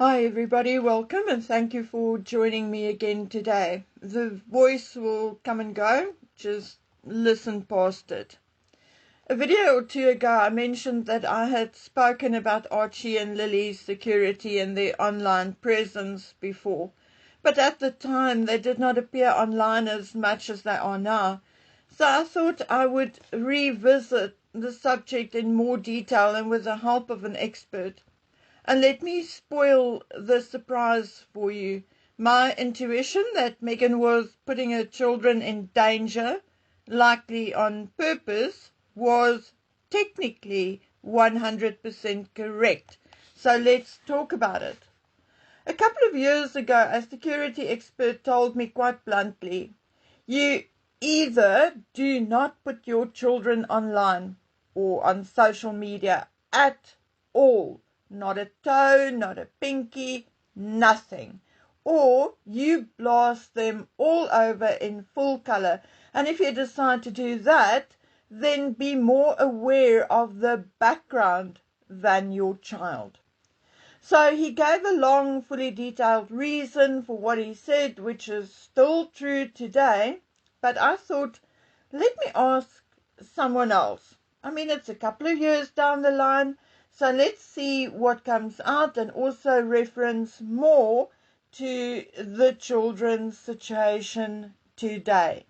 Hi everybody, welcome and thank you for joining me again today. The voice will come and go, just listen past it. A video or two ago I mentioned that I had spoken about Archie and Lily's security and their online presence before, but at the time they did not appear online as much as they are now. So I thought I would revisit the subject in more detail and with the help of an expert. And let me spoil the surprise for you. My intuition that Meghan was putting her children in danger, likely on purpose, was technically 100% correct. So let's talk about it. A couple of years ago, a security expert told me quite bluntly, you either do not put your children online or on social media at all. Not a toe, not a pinky, nothing. Or you blast them all over in full color. And if you decide to do that, then be more aware of the background than your child. So he gave a long, fully detailed reason for what he said, which is still true today. But I thought, let me ask someone else. I mean, it's a couple of years down the line. So let's see what comes out and also reference more to the children's situation today.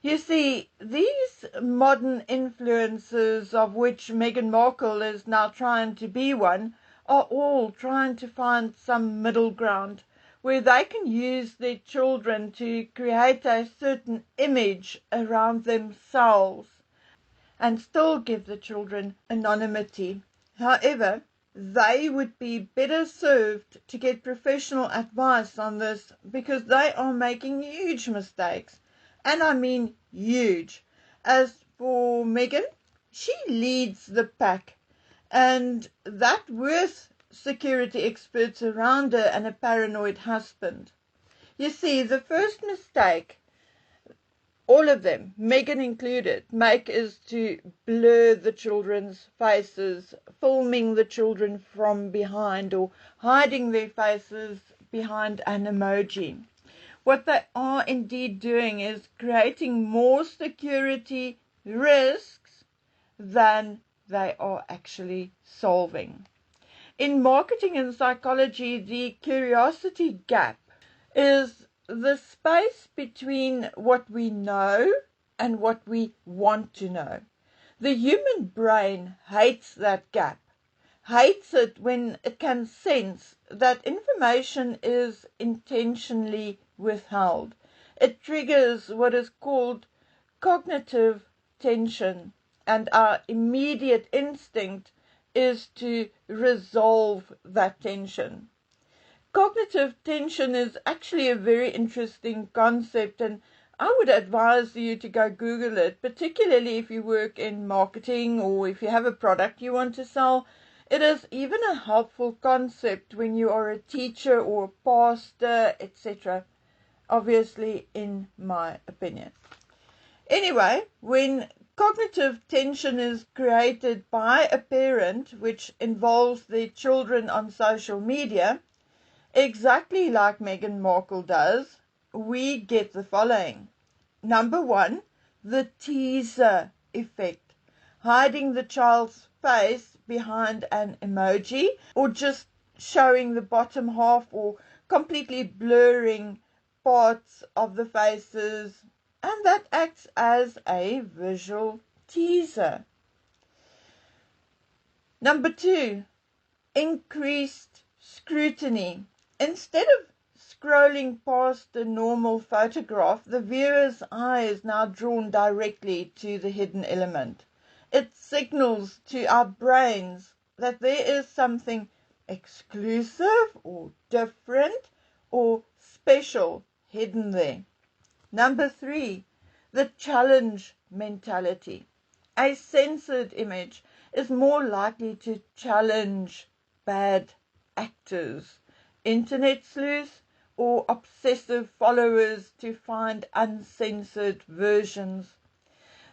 You see, these modern influencers, of which Meghan Markle is now trying to be one, are all trying to find some middle ground where they can use their children to create a certain image around themselves and still give the children anonymity. However, they would be better served to get professional advice on this because they are making huge mistakes. And I mean huge. As for Meghan, she leads the pack. And that with security experts around her and a paranoid husband. You see, the first mistake all of them, Meghan included, make is to blur the children's faces, filming the children from behind or hiding their faces behind an emoji. What they are indeed doing is creating more security risks than they are actually solving. In marketing and psychology, the curiosity gap is the space between what we know and what we want to know. The human brain hates that gap, hates it when it can sense that information is intentionally withheld. It triggers what is called cognitive tension, and our immediate instinct is to resolve that tension. Cognitive tension is actually a very interesting concept, and I would advise you to go Google it, particularly if you work in marketing or if you have a product you want to sell. It is even a helpful concept when you are a teacher or a pastor, etc. Obviously, in my opinion. Anyway, when cognitive tension is created by a parent, which involves their children on social media, exactly like Meghan Markle does, we get the following. Number one, the teaser effect. Hiding the child's face behind an emoji or just showing the bottom half or completely blurring parts of the faces, and that acts as a visual teaser. Number two, increased scrutiny. Instead of scrolling past the normal photograph, the viewer's eye is now drawn directly to the hidden element. It signals to our brains that there is something exclusive or different or special hidden there. Number three, the challenge mentality. A censored image is more likely to challenge bad actors, internet sleuths, or obsessive followers to find uncensored versions.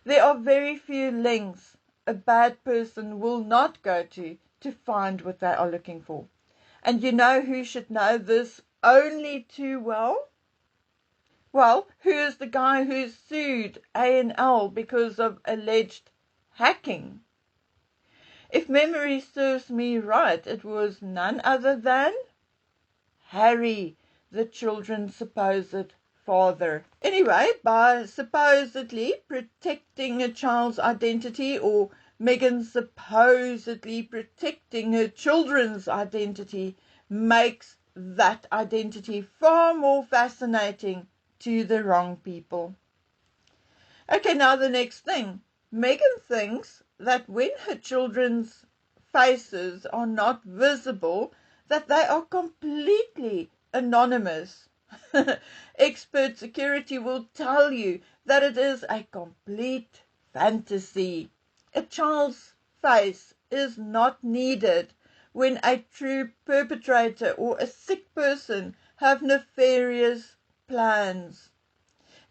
There are very few links a bad person will not go to find what they are looking for. And you know who should know this only too well? Well, who is the guy who sued A&L because of alleged hacking? If memory serves me right, it was none other than Harry, the children's supposed father. Anyway, by supposedly protecting a child's identity, or Meghan supposedly protecting her children's identity, makes that identity far more fascinating to the wrong people. Okay, now the next thing. Meghan thinks that when her children's faces are not visible, that they are completely anonymous. Expert security will tell you that it is a complete fantasy. A child's face is not needed when a true perpetrator or a sick person have nefarious plans.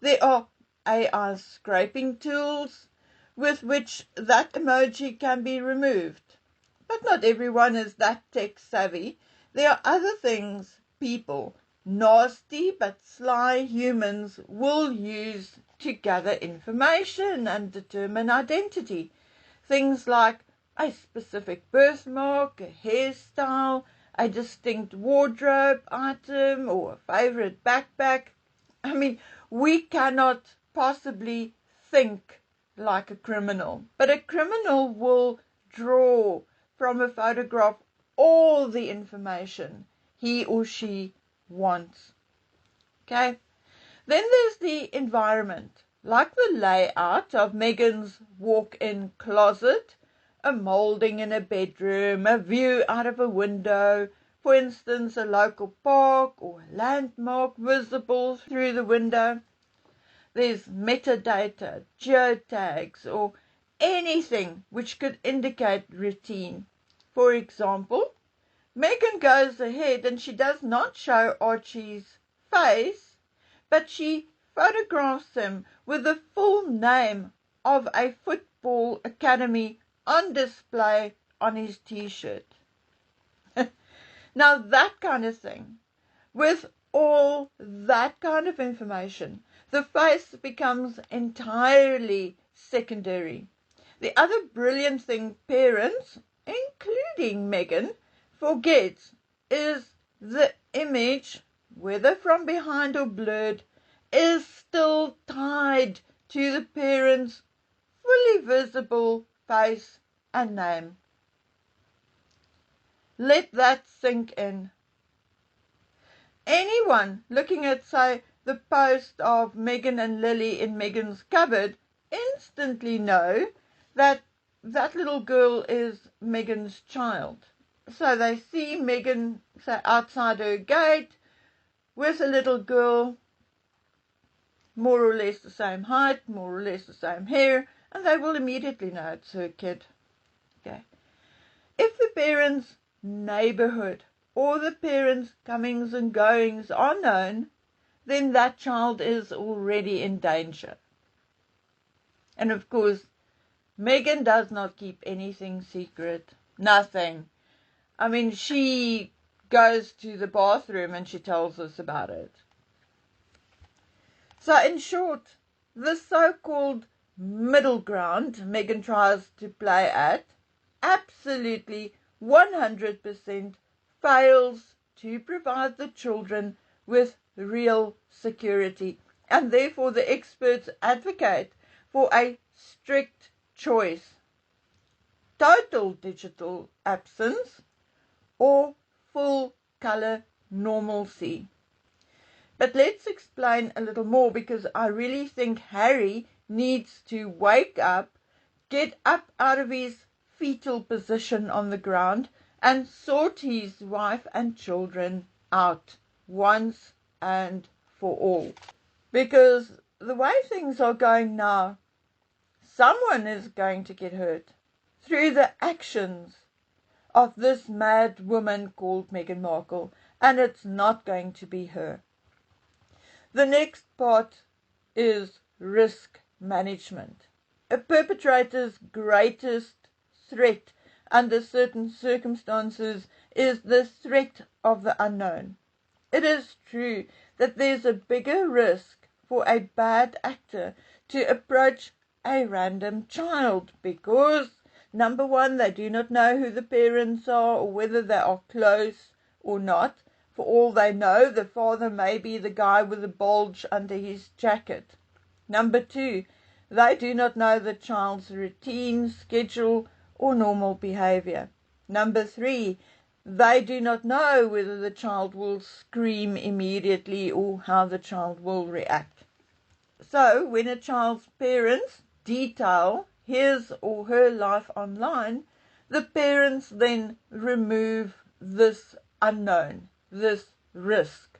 There are AI scraping tools with which that emoji can be removed. But not everyone is that tech savvy. There are other things people, nasty but sly humans, will use to gather information and determine identity. Things like a specific birthmark, a hairstyle, a distinct wardrobe item, or a favorite backpack. I mean, we cannot possibly think like a criminal, but a criminal will draw from a photograph all the information he or she wants. Okay? Then there's the environment, like the layout of Meghan's walk-in closet, a moulding in a bedroom, a view out of a window, for instance, a local park or a landmark visible through the window. There's metadata, geotags, or anything which could indicate routine. For example, Meghan goes ahead and she does not show Archie's face, but she photographs him with the full name of a football academy on display on his t-shirt. Now that kind of thing, with all that kind of information, the face becomes entirely secondary. The other brilliant thing parents, including Meghan, forget is the image, whether from behind or blurred, is still tied to the parent's fully visible face and name. Let that sink in. Anyone looking at, say, the post of Meghan and Lily in Meghan's cupboard instantly know that that little girl is Meghan's child. So they see Meghan, say, outside her gate with a little girl, more or less the same height, more or less the same hair, and they will immediately know it's her kid. Okay. If the parents' neighborhood or the parents' comings and goings are known, then that child is already in danger. And of course, Meghan does not keep anything secret. Nothing. I mean, she goes to the bathroom and she tells us about it. So in short, the so-called middle ground Meghan tries to play at absolutely 100% fails to provide the children with real security, and therefore the experts advocate for a strict choice: total digital absence or full color normalcy. But let's explain a little more, because I really think Harry needs to wake up, get up out of his fetal position on the ground, and sort his wife and children out once and for all. Because the way things are going now, someone is going to get hurt through the actions of this mad woman called Meghan Markle, and it's not going to be her. The next part is risk management. A perpetrator's greatest threat under certain circumstances is the threat of the unknown. It is true that there's a bigger risk for a bad actor to approach a random child because, number one, they do not know who the parents are or whether they are close or not. For all they know, the father may be the guy with a bulge under his jacket. Number two, they do not know the child's routine, schedule, or normal behavior. Number three, they do not know whether the child will scream immediately or how the child will react. So, when a child's parents detail his or her life online, the parents then remove this unknown, this risk.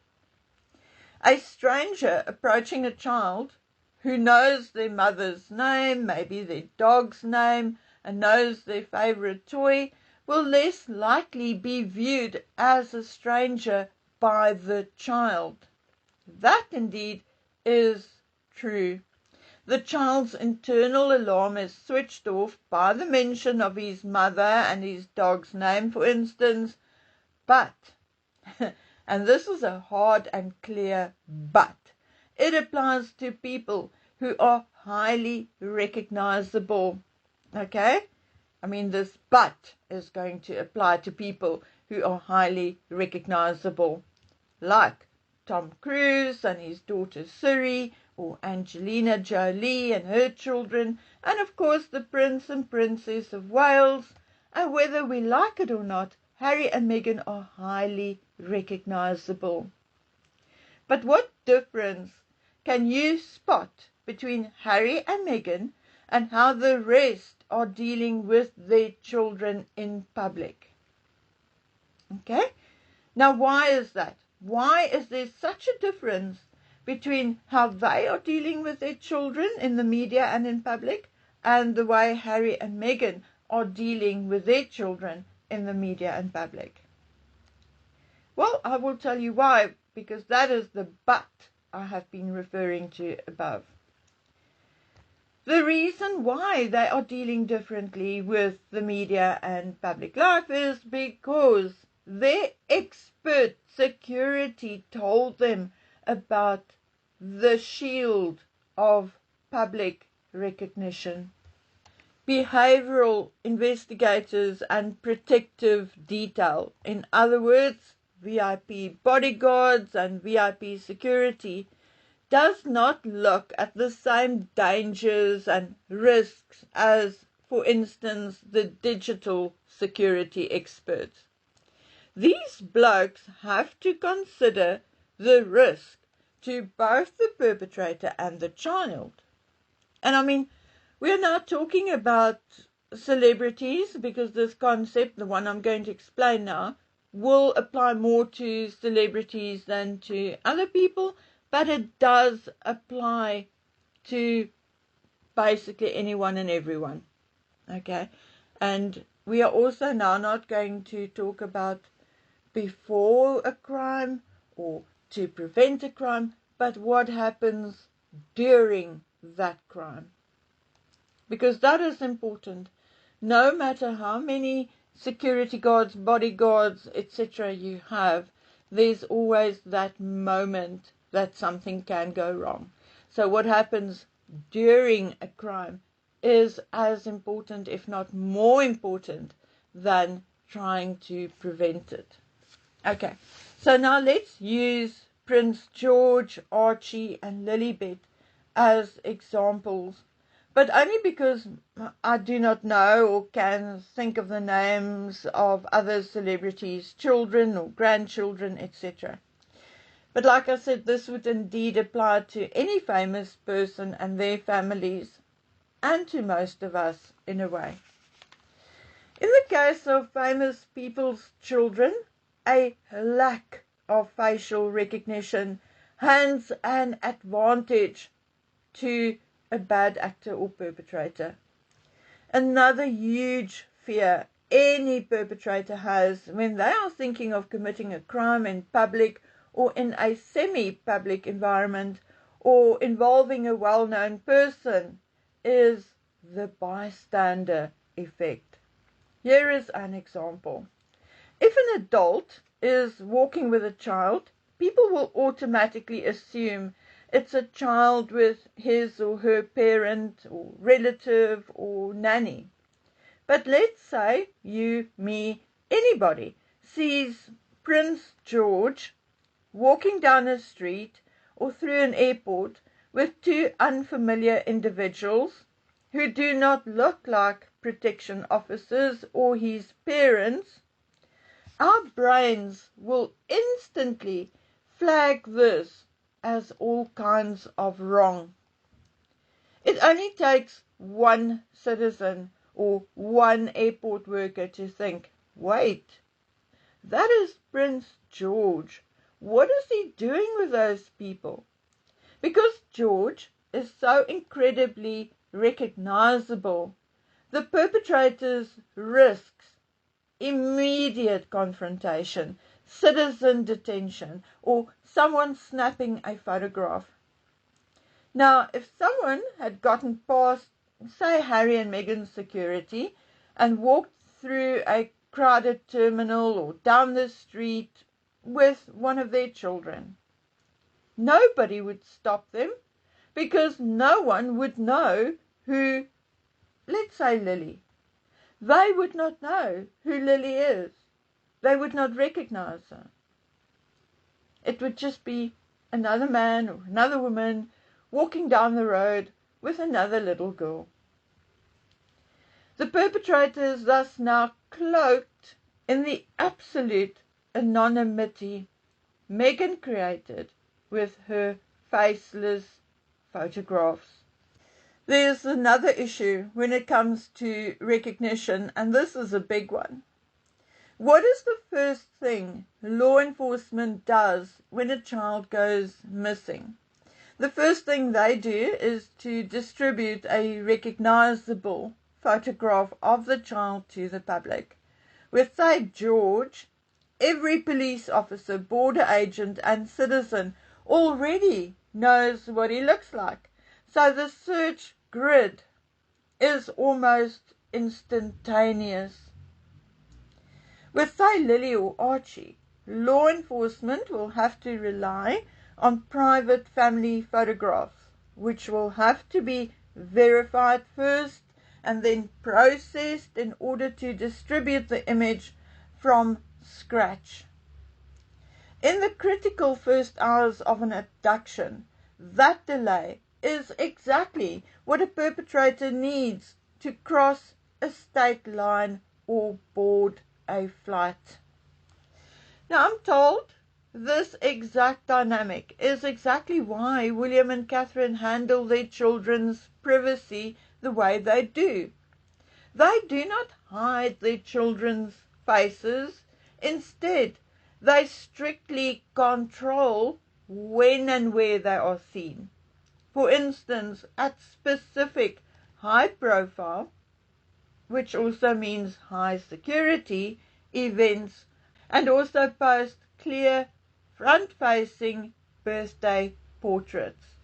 A stranger approaching a child who knows their mother's name, maybe their dog's name, and knows their favorite toy, will less likely be viewed as a stranger by the child. That indeed is true. The child's internal alarm is switched off by the mention of his mother and his dog's name, for instance, but, and this is a hard and clear but, it applies to people who are highly recognizable. Okay? I mean, this but is going to apply to people who are highly recognizable, like Tom Cruise and his daughter Suri, or Angelina Jolie and her children, and of course the Prince and Princess of Wales. And whether we like it or not, Harry and Meghan are highly recognizable. But what difference can you spot between Harry and Meghan and how the rest are dealing with their children in public? Okay? Now, why is that? Why is there such a difference between how they are dealing with their children in the media and in public and the way Harry and Meghan are dealing with their children in the media and public? Well, I will tell you why, because that is the but I have been referring to above. The reason why they are dealing differently with the media and public life is because their expert security told them about the shield of public recognition. Behavioral investigators and protective detail, in other words, VIP bodyguards and VIP security, does not look at the same dangers and risks as, for instance, the digital security experts. These blokes have to consider the risk to both the perpetrator and the child. And I mean, we're now talking about celebrities because this concept, the one I'm going to explain now, will apply more to celebrities than to other people, but it does apply to basically anyone and everyone. Okay? And we are also now not going to talk about before a crime or to prevent a crime, but what happens during that crime. Because that is important. No matter how many security guards, bodyguards, etc. you have, there's always that moment that something can go wrong. So what happens during a crime is as important, if not more important, than trying to prevent it. Okay, so now let's use Prince George, Archie, and Lilibet as examples, but only because I do not know or can think of the names of other celebrities' children or grandchildren, etc. But like I said, this would indeed apply to any famous person and their families, and to most of us in a way. In the case of famous people's children, a lack of facial recognition hands an advantage to a bad actor or perpetrator. Another huge fear any perpetrator has when they are thinking of committing a crime in public or in a semi-public environment or involving a well-known person is the bystander effect. Here is an example. If an adult is walking with a child, people will automatically assume it's a child with his or her parent or relative or nanny. But let's say you, me, anybody sees Prince George walking down a street or through an airport with two unfamiliar individuals who do not look like protection officers or his parents. Our brains will instantly flag this as all kinds of wrong. It only takes one citizen or one airport worker to think, wait, that is Prince George. What is he doing with those people? Because George is so incredibly recognizable, the perpetrators risks immediate confrontation, citizen detention, or someone snapping a photograph. Now, if someone had gotten past, say, Harry and Meghan security and walked through a crowded terminal or down the street with one of their children, nobody would stop them because no one would know who, let's say, Lily. They would not know who Lily is. They would not recognize her. It would just be another man or another woman walking down the road with another little girl. The perpetrators thus now cloaked in the absolute anonymity Meghan created with her faceless photographs. There's another issue when it comes to recognition, and this is a big one. What is the first thing law enforcement does when a child goes missing? The first thing they do is to distribute a recognizable photograph of the child to the public. With, say, George, every police officer, border agent, and citizen already knows what he looks like. So the search grid is almost instantaneous. With, say, Lily or Archie, law enforcement will have to rely on private family photographs, which will have to be verified first and then processed in order to distribute the image from scratch. In the critical first hours of an abduction, that delay is exactly what a perpetrator needs to cross a state line or board a flight. Now, I'm told this exact dynamic is exactly why William and Catherine handle their children's privacy the way they do. They do not hide their children's faces. Instead, they strictly control when and where they are seen. For instance, at specific high profile, which also means high security events, and also post clear front-facing birthday portraits.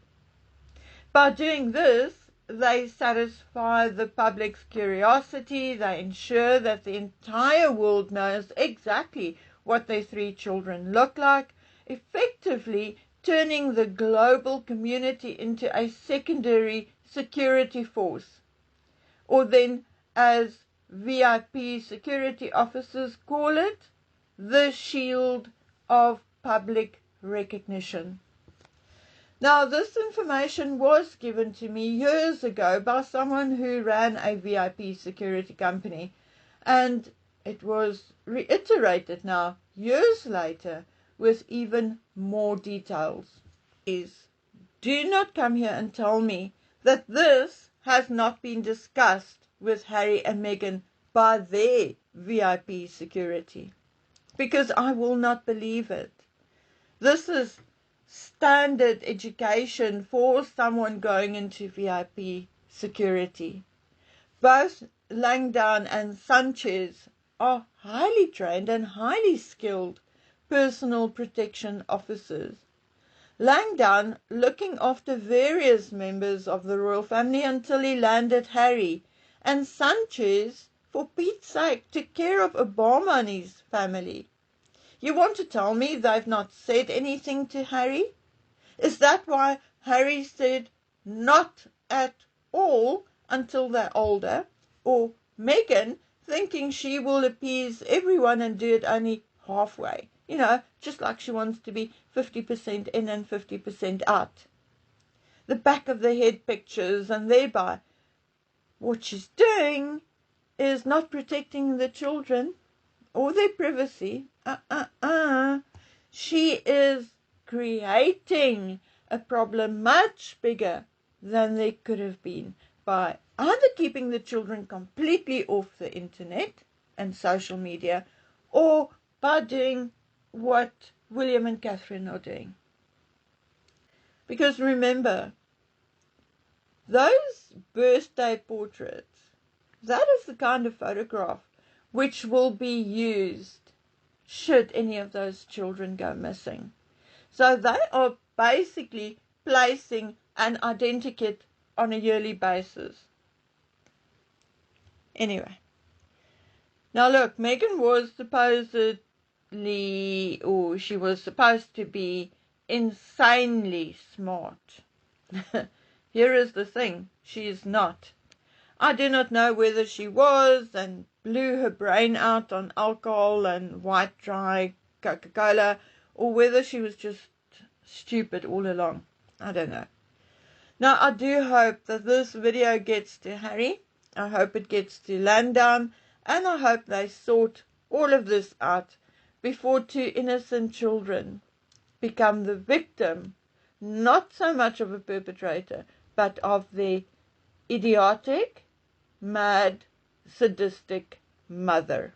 By doing this, they satisfy the public's curiosity. They ensure that the entire world knows exactly what their three children look like, effectively turning the global community into a secondary security force, or then, as VIP security officers call it, the shield of public recognition. Now, this information was given to me years ago by someone who ran a VIP security company, and it was reiterated now, years later, with even more details. Please, do not come here and tell me that this has not been discussed with Harry and Meghan by their VIP security, because I will not believe it. This is standard education for someone going into VIP security. Both Langdown and Sanchez are highly trained and highly skilled personal protection officers. Langdown looking after various members of the royal family until he landed Harry, and Sanchez for for Pete's sake, took care of Obama and his family. You want to tell me they've not said anything to Harry? Is that why Harry said not at all until they're older? Or Meghan thinking she will appease everyone and do it only halfway? Just like she wants to be 50% in and 50% out. The back of the head pictures, and thereby what she's doing is not protecting the children or their privacy. She is creating a problem much bigger than there could have been by either keeping the children completely off the internet and social media, or by doing what William and Catherine are doing. Because remember, those birthday portraits, that is the kind of photograph which will be used should any of those children go missing. So they are basically placing an identikit on a yearly basis. Anyway. Now look, Meghan was she was supposed to be insanely smart. Here is the thing, she is not. I do not know whether she was and blew her brain out on alcohol and white dry Coca-Cola, or whether she was just stupid all along. I don't know. Now, I do hope that this video gets to Harry. I hope it gets to Landon, and I hope they sort all of this out before two innocent children become the victim, not so much of a perpetrator, but of the idiotic, mad, sadistic mother.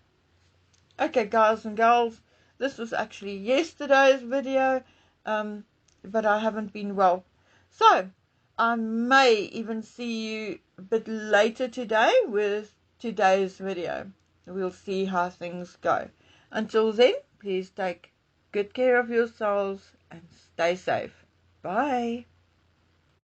Okay, guys and girls, this was actually yesterday's video, but I haven't been well. So, I may even see you a bit later today with today's video. We'll see how things go. Until then, please take good care of yourselves and stay safe. Bye.